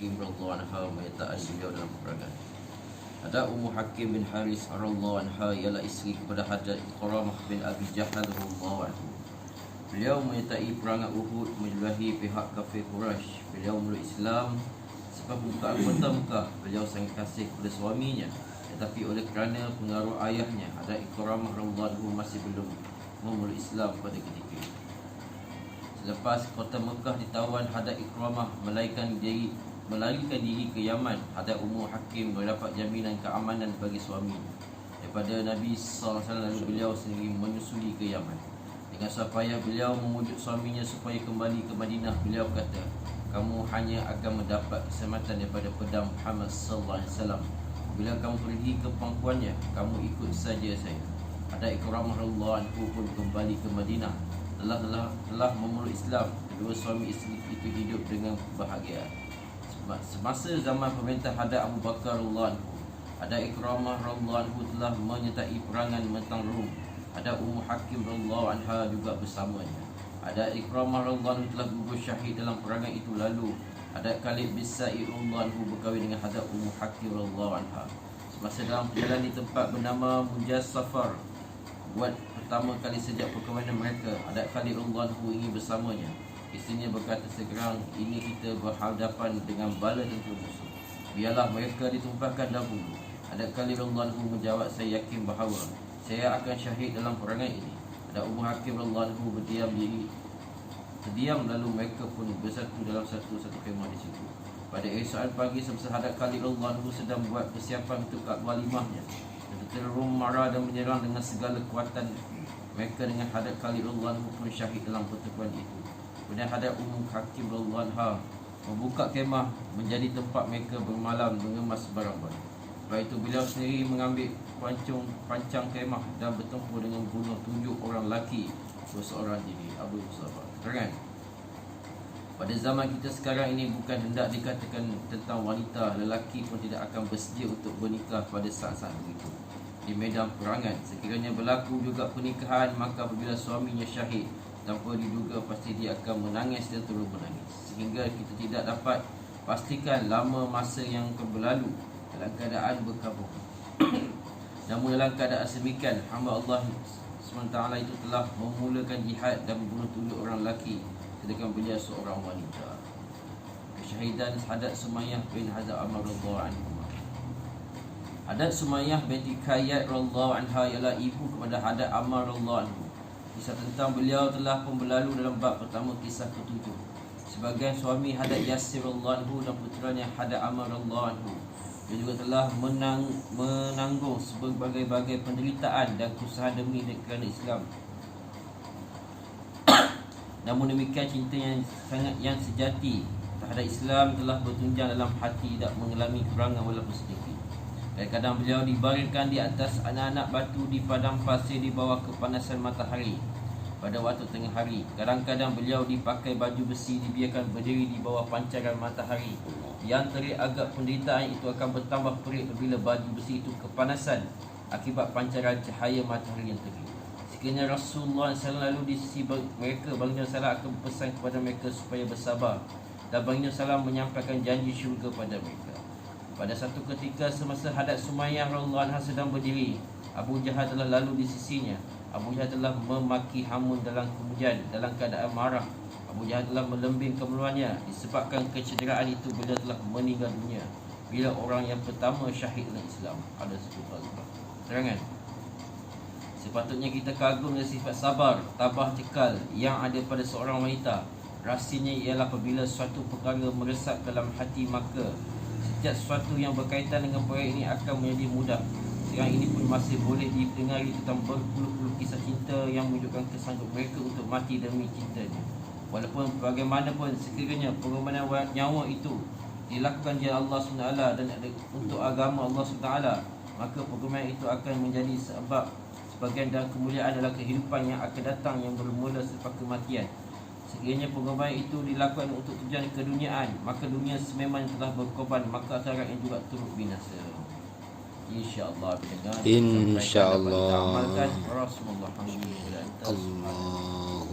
Hakim radhiyallahu anha menyertai beliau dalam peperangan. Ada Ummu Hakim bin Haris radhiyallahu anha ialah isteri kepada Hadrat Iqramah bin Abi Jahal radhiyallahu anhu. Beliau menyertai perangan Uhud menjelahi pihak kafir Quraisy. Beliau memeluk Islam sebab buka kota Mekah. Beliau sangat kasih kepada suaminya, tetapi oleh kerana pengaruh ayahnya Hadrat Iqramah radhiyallahu anhu masih belum memeluk Islam pada ketika itu. Selepas kota Mekah ditawan, Hadrat Iqramah melarikan diri ke Yaman. Hadrat Ummu Hakim mendapat jaminan keamanan bagi suami daripada Nabi SAW. Lalu beliau sendiri menyusuli ke Yaman. Dengan susah payah beliau memujuk suaminya supaya kembali ke Madinah. Beliau kata, kamu hanya akan mendapat keselamatan daripada pedang Muhammad SAW. Bila kamu pergi ke pangkuannya, kamu ikut saja saya. Hadrat Iqramah radhiyallahu anhu pun kembali ke Madinah. Telah memeluk Islam. Kedua suami isteri itu hidup dengan bahagia. Semasa zaman pemerintah Hadrat Abu Bakar radhiyallahu anhu, Hadrat Iqramah radhiyallahu anhu telah menyertai perangan mentang Rum. Hadrat Ummu Hakim radhiyallahu anha juga bersamanya. Hadrat Iqramah radhiyallahu anhu telah gugur syahid dalam perangan itu. Lalu Hadrat Khalid bin Sa'id radhiyallahu anhu berkahwin dengan Hadrat Ummu Hakim radhiyallahu anha. Semasa dalam perjalanan di tempat bernama Mujaz Safar, buat pertama kali sejak perkahwinan mereka, Hadrat Khalid radhiyallahu anhu ingin bersamanya. Isterinya berkata segerang, ini kita berhadapan dengan bala tentera musuh. Biarlah mereka ditumpahkan dahulu. Hadrat Khalid radhiyallahu anhu menjawab, saya yakin bahawa saya akan syahid dalam perangan ini. Hadrat Ummu Hakim radhiyallahu anhu terdiam, lalu mereka pun bersatu dalam satu khemah di situ. Pada esokan pagi, semasa Hadrat Khalid radhiyallahu anhu sedang buat persiapan untuk walimahnya, tentera Rom marah dan menyerang dengan segala kekuatan mereka. Dengan Hadrat Khalid radhiyallahu anhu pun syahid dalam pertempuran itu. Kemudian Hadrat Ummu Hakim radhiyallahu anha membuka kemah menjadi tempat mereka bermalam mengemas barang-barang. Lepas itu beliau sendiri mengambil pancang kemah dan bertempur dengan bunuh 7 orang lelaki berseorang diri. Abu Musafah. Kan? Pada zaman kita sekarang ini bukan hendak dikatakan tentang wanita, lelaki pun tidak akan bersedia untuk bernikah pada saat-saat begitu di medan perangan. Sekiranya berlaku juga pernikahan, maka apabila suaminya syahid tanpa diduga, pasti dia akan menangis dan terus menangis, sehingga kita tidak dapat pastikan lama masa yang akan berlalu dalam keadaan berkabung. Namun dalam keadaan semikian, hamba Allah SWT itu telah memulakan jihad dan membunuh 7 orang lelaki, sedangkan beliau seorang wanita. Kesyahidan Hadrat Sumayyah bin Hazar Ammar radhiyallahu anhu. Hadrat Sumayyah binti Khayyat radhiyallahu anha ialah ibu kepada Hadrat Ammar radhiyallahu anhu. Kisah tentang beliau telah pun berlalu dalam bab pertama kisah ke-7. Sebagai suami Hadrat Yasir radhiyallahu anhu dan putranya Hadrat Ammar radhiyallahu anhu, dia juga telah menanggung berbagai penderitaan dan kesusahan demi kerana Islam. Namun demikian, cinta yang sejati terhadap Islam telah bertunjang dalam hati, tidak mengalami perangan walaupun sedikit. Kadang-kadang beliau dibaringkan di atas anak-anak batu di padang pasir di bawah kepanasan matahari pada waktu tengah hari. Kadang-kadang beliau dipakai baju besi, dibiarkan berdiri di bawah pancaran matahari yang terik. Agak penderitaan itu akan bertambah perit apabila baju besi itu kepanasan akibat pancaran cahaya matahari yang terik. Sekiranya Rasulullah SAW lalu di sisi mereka, baginda SAW akan berpesan kepada mereka supaya bersabar, dan baginda SAW menyampaikan janji syurga pada mereka. Pada satu ketika semasa Hadrat Sumayyah radhiyallahu anha sedang berdiri, Abu Jahal telah lalu di sisinya. Abu Jahal telah memaki hamun dalam kemudian dalam keadaan marah. Abu Jahal telah melembing kemeluannya. Disebabkan kecederaan itu, beliau telah meninggal dunia bila orang yang pertama syahid dalam Islam. Ada sebut terangan. Sepatutnya kita kagum dengan sifat sabar, tabah, cekal yang ada pada seorang wanita. Rahsianya ialah apabila suatu perkara meresap dalam hati, maka setiap sesuatu yang berkaitan dengan perkara ini akan menjadi mudah. Sekarang ini pun masih boleh didengari tentang berpuluh-puluh kisah cinta yang menunjukkan kesanggup mereka untuk mati demi cintanya. Walaupun bagaimanapun sekiranya pengorbanan nyawa itu dilakukan di Allah SWT dan untuk agama Allah SWT, maka pengorbanan itu akan menjadi sebab sebagian dan kemuliaan dalam kehidupan yang akan datang yang bermula selepas kematian. Sekiranya pengorbanan itu dilakukan untuk tujuan keduniaan, maka dunia sememang telah berkorban, maka akhirat yang juga turut binasa. InsyaAllah. InsyaAllah. Amalkan Rasulullah. Alhamdulillah. Allah.